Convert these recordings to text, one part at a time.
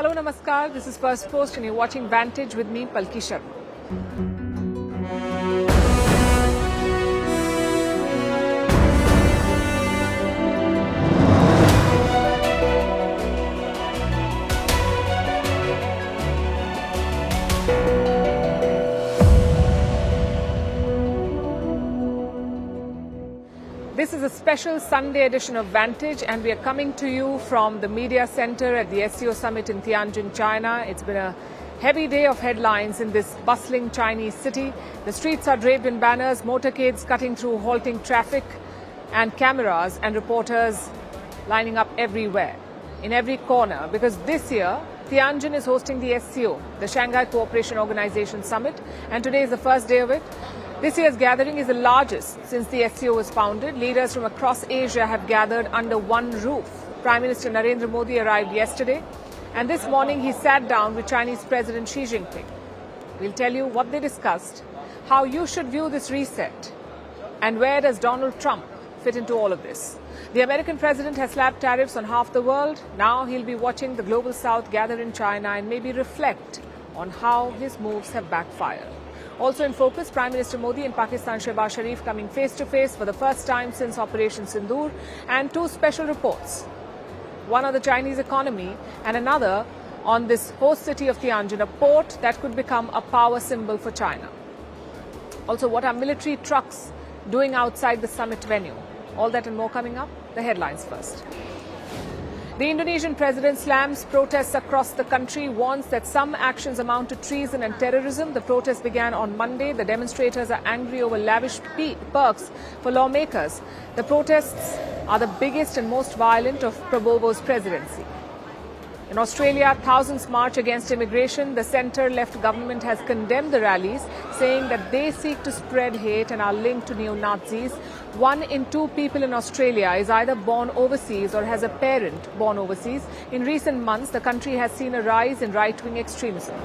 Hello, Namaskar. This is Firstpost and you're watching Vantage with me, Palki Sharma. This is a special Sunday edition of Vantage, and we are coming to you from the media center at the SCO summit in Tianjin, China. It's been a heavy day of headlines in this bustling Chinese city. The streets are draped in banners, motorcades cutting through halting traffic, and cameras and reporters lining up everywhere, in every corner, because this year Tianjin is hosting the SCO, the Shanghai Cooperation Organization Summit, and today is the first day of it. This year's gathering is the largest since the SCO was founded. Leaders from across Asia have gathered under one roof. Prime Minister Narendra Modi arrived yesterday, and this morning he sat down with Chinese President Xi Jinping. We'll tell you what they discussed, how you should view this reset, and where does Donald Trump fit into all of this. The American president has slapped tariffs on half the world. Now he'll be watching the global south gather in China and maybe reflect on how his moves have backfired. Also in focus, Prime Minister Modi and Pakistan Shehbaz Sharif coming face-to-face for the first time since Operation Sindoor, and two special reports. One on the Chinese economy and another on this host city of Tianjin, a port that could become a power symbol for China. Also, what are military trucks doing outside the summit venue? All that and more coming up. The headlines first. The Indonesian president slams protests across the country, warns that some actions amount to treason and terrorism. The protest began on Monday. The demonstrators are angry over lavish perks for lawmakers. The protests are the biggest and most violent of Prabowo's presidency. In Australia, thousands march against immigration. The centre-left government has condemned the rallies, saying that they seek to spread hate and are linked to neo-Nazis. 1 in 2 people in Australia is either born overseas or has a parent born overseas. In recent months, the country has seen a rise in right-wing extremism.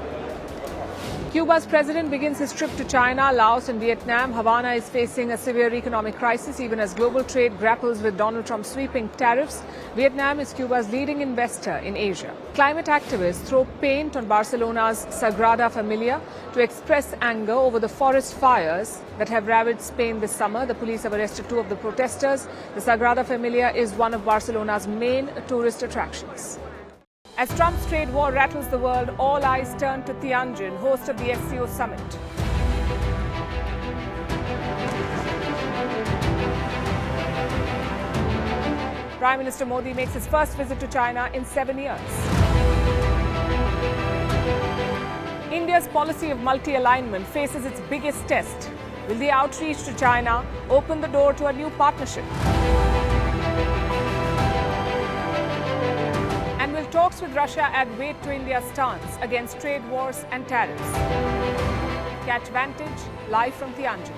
Cuba's president begins his trip to China, Laos and Vietnam. Havana is facing a severe economic crisis even as global trade grapples with Donald Trump's sweeping tariffs. Vietnam is Cuba's leading investor in Asia. Climate activists throw paint on Barcelona's Sagrada Familia to express anger over the forest fires that have ravaged Spain this summer. The police have arrested 2 of the protesters. The Sagrada Familia is one of Barcelona's main tourist attractions. As Trump's trade war rattles the world, all eyes turn to Tianjin, host of the SCO summit. Prime Minister Modi makes his first visit to China in 7 years. India's policy of multi-alignment faces its biggest test. Will the outreach to China open the door to a new partnership? And will talks with Russia add weight to India's stance against trade wars and tariffs? Catch Vantage live from Tianjin.